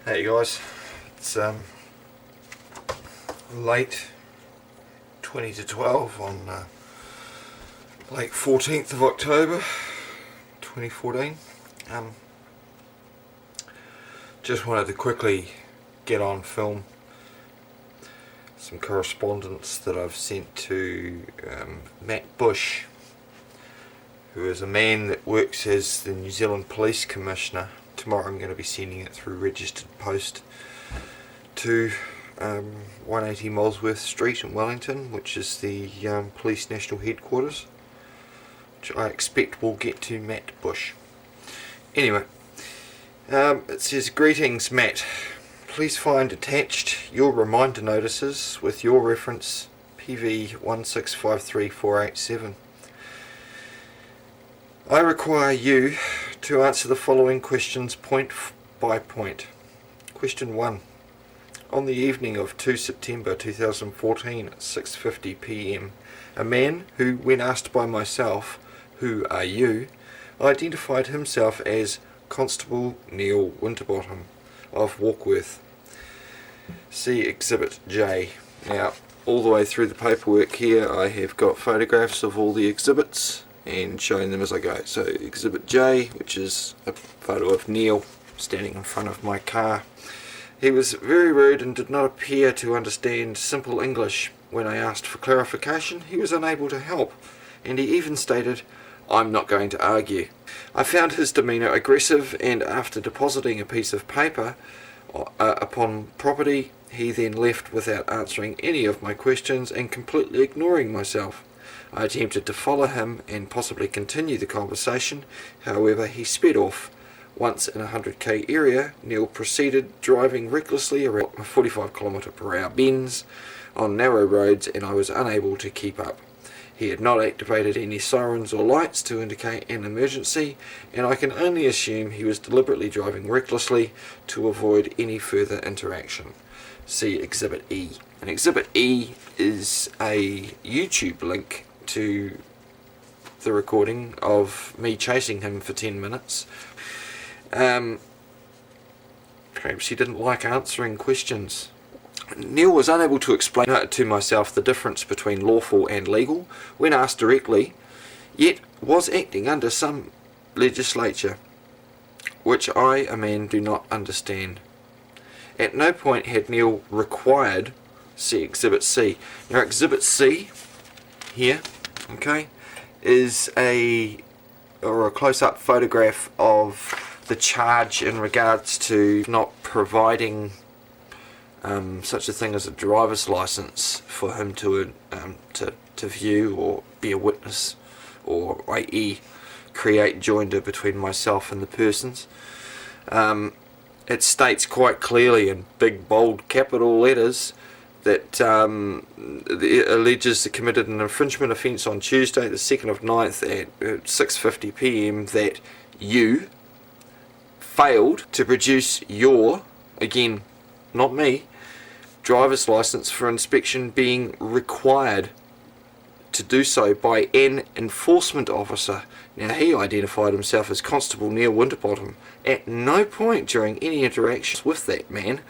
Hey guys, it's late 20 to 12 on late 14th of October 2014. Just wanted to quickly get on film some correspondence that I've sent to Matt Bush, who is a man that works as the New Zealand Police Commissioner. Tomorrow I'm going to be sending it through registered post to 180 Molesworth Street in Wellington, which is the Police National Headquarters, which I expect will get to Matt Bush. Anyway, it says, "Greetings Matt, please find attached your reminder notices with your reference PV 1653487. I require you to answer the following questions point by point. Question 1. On the evening of 2 September 2014 at 6:50 p.m, a man who, when asked by myself, 'Who are you?' identified himself as Constable Neil Winterbottom of Warkworth. See Exhibit J." Now, all the way through the paperwork here I have got photographs of all the exhibits and showing them as I go. So Exhibit J, which is a photo of Neil standing in front of my car. He was very rude and did not appear to understand simple English. When I asked for clarification, he was unable to help, and he even stated, "I'm not going to argue." I found his demeanour aggressive, and after depositing a piece of paper upon property, he then left without answering any of my questions and completely ignoring myself. I attempted to follow him and possibly continue the conversation, however he sped off. Once in a 100k area, Neil proceeded driving recklessly around 45km/h bends on narrow roads, and I was unable to keep up. He had not activated any sirens or lights to indicate an emergency, and I can only assume he was deliberately driving recklessly to avoid any further interaction. See Exhibit E. And Exhibit E is a YouTube link to the recording of me chasing him for 10 minutes. Perhaps he didn't like answering questions. Neil was unable to explain to myself the difference between lawful and legal when asked directly, yet was acting under some legislature which I, a man, do not understand. At no point had Neil required, see Exhibit C. Now Exhibit C here, okay, is a close-up photograph of the charge in regards to not providing such a thing as a driver's license for him to view or be a witness, or i.e. create joinder between myself and the persons. It states quite clearly in big bold capital letters that it alleges they committed an infringement offence on Tuesday the 2nd of 9th at 6:50 p.m, that you failed to produce your, again not me, driver's licence for inspection, being required to do so by an enforcement officer. Now he identified himself as Constable Neil Winterbottom. At no point during any interactions with that man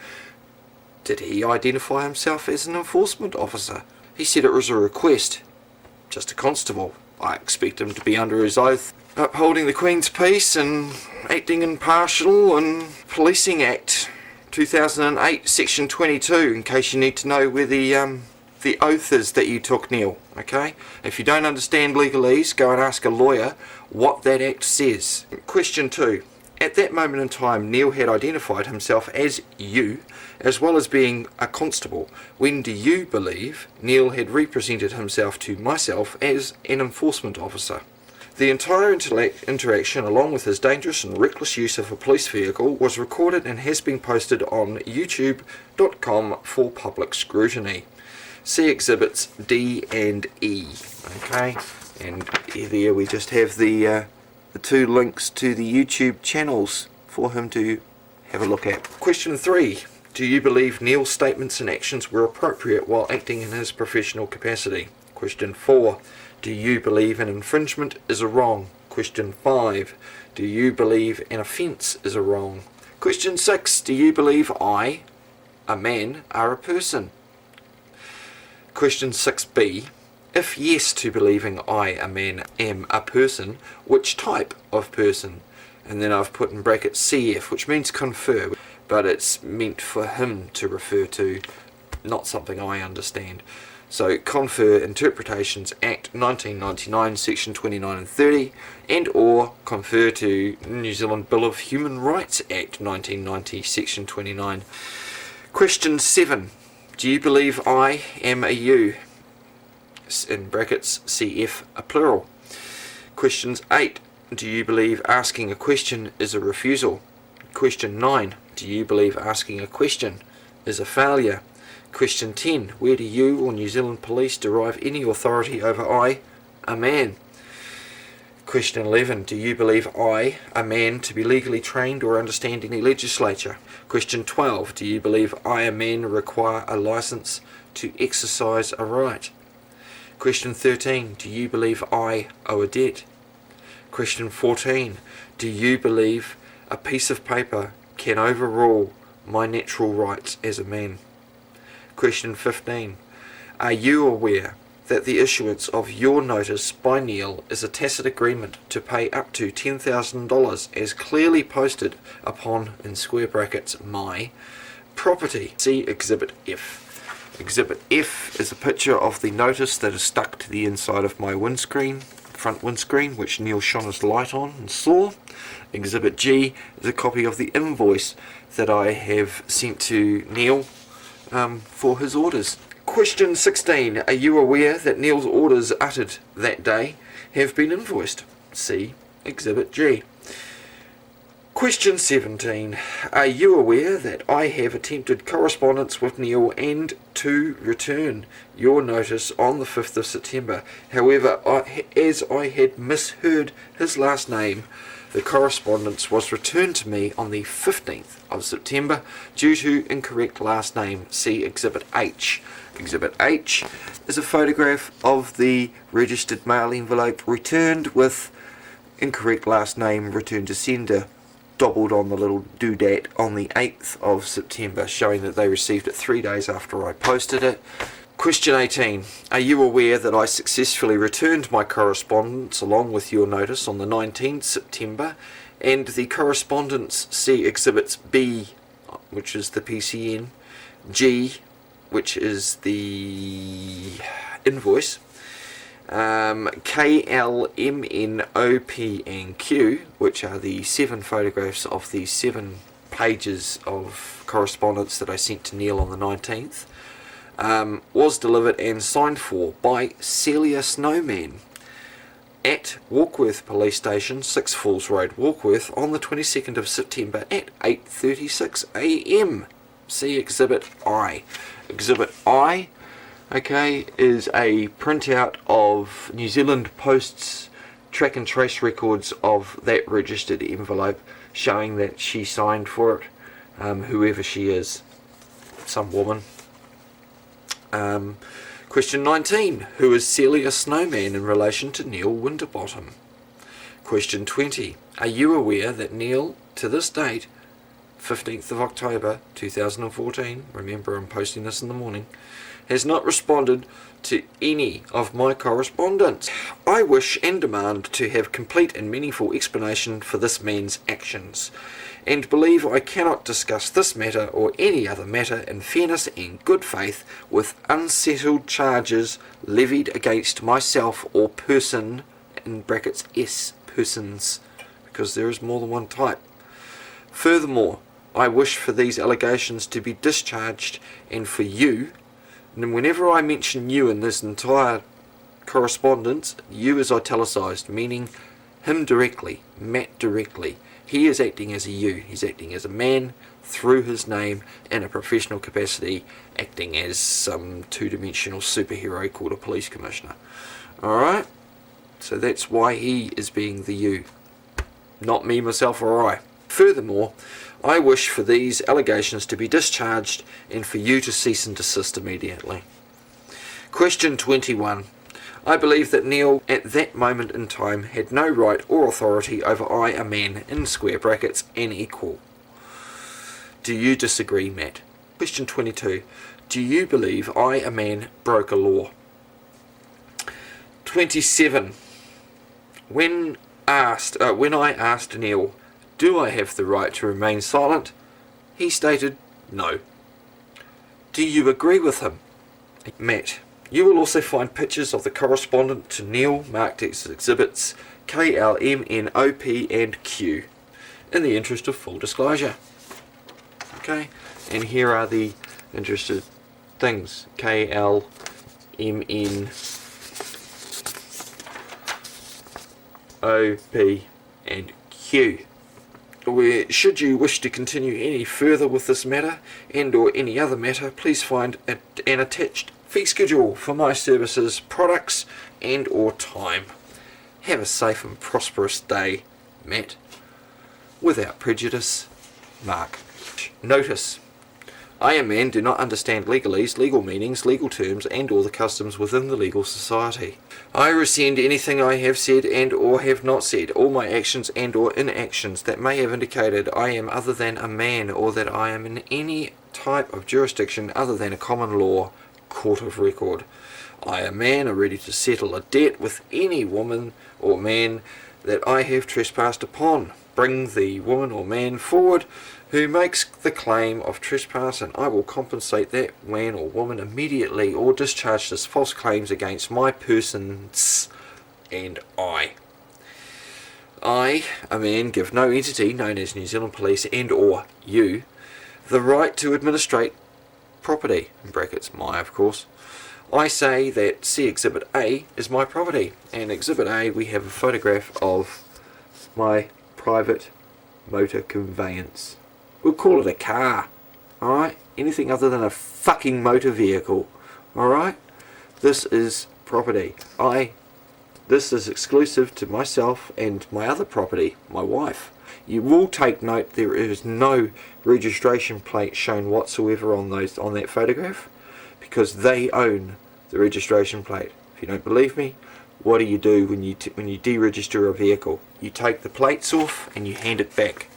did he identify himself as an enforcement officer. He said it was a request, just a constable. I expect him to be under his oath, upholding the Queen's peace and acting impartial, and Policing Act 2008 section 22, in case you need to know where the oath is that you took, Neil. Okay, if you don't understand legalese, go and ask a lawyer what that act says. Question 2. At that moment in time, Neil had identified himself as you, as well as being a constable. When do you believe Neil had represented himself to myself as an enforcement officer? The entire interaction, along with his dangerous and reckless use of a police vehicle, was recorded and has been posted on youtube.com for public scrutiny. See Exhibits D and E. Okay, and there we just have the 2 links to the YouTube channels for him to have a look at. Question 3. Do you believe Neil's statements and actions were appropriate while acting in his professional capacity? Question 4. Do you believe an infringement is a wrong? Question 5. Do you believe an offence is a wrong? Question 6. Do you believe I, a man, are a person? Question 6b. If yes to believing I, a man, am a person, which type of person? And then I've put in brackets CF, which means confer, but it's meant for him to refer to, not something I understand. So, Confer Interpretations Act 1999, Section 29 and 30, and or confer to New Zealand Bill of Human Rights Act 1990, Section 29. Question 7. Do you believe I am a you? In brackets, CF, a plural. Questions 8. Do you believe asking a question is a refusal? Question 9. Do you believe asking a question is a failure? Question 10. Where do you or New Zealand Police derive any authority over I, a man? Question 11. Do you believe I, a man, to be legally trained or understand any legislature? Question 12. Do you believe I, a man, require a licence to exercise a right? Question 13. Do you believe I owe a debt? Question 14. Do you believe a piece of paper can overrule my natural rights as a man? Question 15. Are you aware that the issuance of your notice by Neil is a tacit agreement to pay up to $10,000 as clearly posted upon, in square brackets, my property? See Exhibit F. Exhibit F is a picture of the notice that is stuck to the inside of my windscreen, front windscreen, which Neil shone his light on and saw. Exhibit G is a copy of the invoice that I have sent to Neil for his orders. Question 16. Are you aware that Neil's orders uttered that day have been invoiced? See Exhibit G. Question 17. Are you aware that I have attempted correspondence with Neil and to return your notice on the 5th of September? However, as I had misheard his last name, the correspondence was returned to me on the 15th of September due to incorrect last name. See Exhibit H. Exhibit H is a photograph of the registered mail envelope returned with incorrect last name returned to sender doubled on the little doodad on the 8th of September, showing that they received it 3 days after I posted it. Question 18. Are you aware that I successfully returned my correspondence along with your notice on the 19th September and the correspondence, see Exhibits B, which is the PCN, G, which is the invoice, K, L, M, N, O, P and Q, which are the 7 photographs of the 7 pages of correspondence that I sent to Neil on the 19th, was delivered and signed for by Celia Snowman at Warkworth Police Station, 6 Falls Road, Warkworth, on the 22nd of September at 8:36 a.m. See Exhibit I. Exhibit I, okay, is a printout of New Zealand Post's track and trace records of that registered envelope, showing that she signed for it, whoever she is, some woman. Question 19. Who is Celia Snowman in relation to Neil Winterbottom? Question 20. Are you aware that Neil, to this date, 15th of October 2014, remember I'm posting this in the morning, has not responded to any of my correspondence? I wish and demand to have complete and meaningful explanation for this man's actions, and believe I cannot discuss this matter or any other matter in fairness and good faith with unsettled charges levied against myself or person, in brackets S, persons, because there is more than one type. Furthermore, I wish for these allegations to be discharged and for you, and whenever I mention you in this entire correspondence, you is italicised, meaning him directly, Matt directly. He is acting as a you. He's acting as a man through his name in a professional capacity, acting as some two-dimensional superhero called a police commissioner. Alright? So that's why he is being the you. Not me, myself, or I. Furthermore, I wish for these allegations to be discharged and for you to cease and desist immediately. Question 21. I believe that Neil, at that moment in time, had no right or authority over I, a man, in square brackets, an equal. Do you disagree, Matt? Question 22. Do you believe I, a man, broke a law? 27. When I asked Neil, do I have the right to remain silent? He stated no. Do you agree with him? Matt, you will also find pictures of the correspondent to Neil marked as exhibits K, L, M, N, O, P and Q in the interest of full disclosure. Okay, and here are the interested things, K, L, M, N, O, P and Q. Should you wish to continue any further with this matter and or any other matter, please find an attached fee schedule for my services, products and or time. Have a safe and prosperous day, Matt. Without prejudice, Mark. Notice, I, a man, do not understand legalese, legal meanings, legal terms and or the customs within the legal society. I rescind anything I have said and or have not said, all my actions and or inactions that may have indicated I am other than a man or that I am in any type of jurisdiction other than a common law court of record. I, a man, are ready to settle a debt with any woman or man that I have trespassed upon. Bring the woman or man forward who makes the claim of trespass, and I will compensate that man or woman immediately or discharge this false claims against my persons and I, a man, give no entity known as New Zealand Police and or you the right to administrate property, in brackets my of course. I say that see Exhibit A is my property, and Exhibit A we have a photograph of my private motor conveyance. We'll call it a car, alright? Anything other than a fucking motor vehicle, alright? This is property. This is exclusive to myself and my other property, my wife. You will take note there is no registration plate shown whatsoever on that photograph, because they own the registration plate. If you don't believe me, what do you do when you deregister a vehicle? You take the plates off and you hand it back.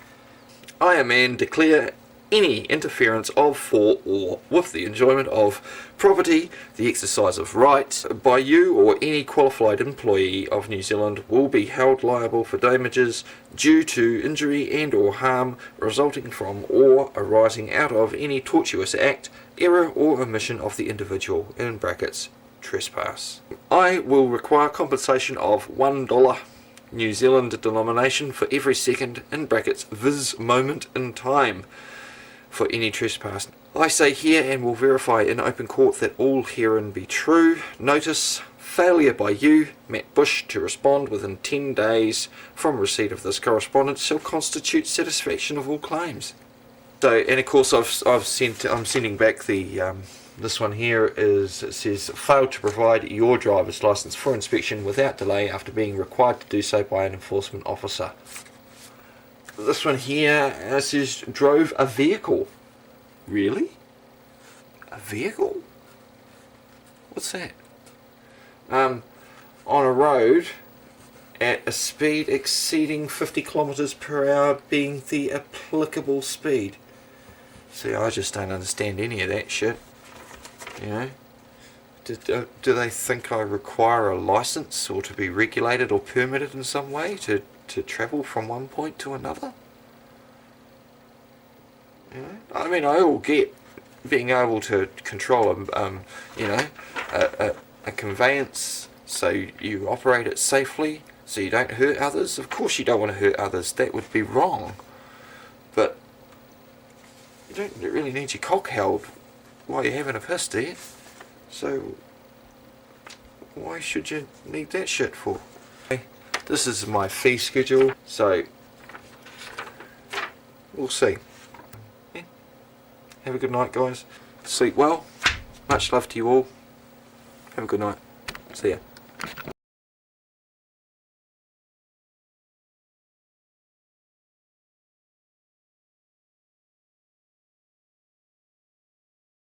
I, a man, declare any interference of, for, or with the enjoyment of property, the exercise of rights by you or any qualified employee of New Zealand will be held liable for damages due to injury and or harm resulting from or arising out of any tortuous act, error or omission of the individual, in brackets, trespass. I will require compensation of $1 New Zealand denomination for every second, in brackets, viz moment in time, for any trespass. I say here and will verify in open court that all herein be true. Notice, failure by you, Matt Bush, to respond within 10 days from receipt of this correspondence shall constitute satisfaction of all claims. So, and of course I'm sending back the this one here it says failed to provide your driver's license for inspection without delay after being required to do so by an enforcement officer. This one here says drove a vehicle. Really? A vehicle? What's that? On a road at a speed exceeding 50 kilometers per hour being the applicable speed. See, I just don't understand any of that shit. You know, do they think I require a license or to be regulated or permitted in some way to travel from one point to another? You know, I mean, I all get being able to control a conveyance so you operate it safely, so you don't hurt others. Of course you don't want to hurt others, that would be wrong. But you don't really need your cock held while you're having a piss, do you? So why should you need that shit for? Okay, this is my fee schedule, so we'll see. Yeah. Have a good night, guys. Sleep well. Much love to you all. Have a good night. See ya.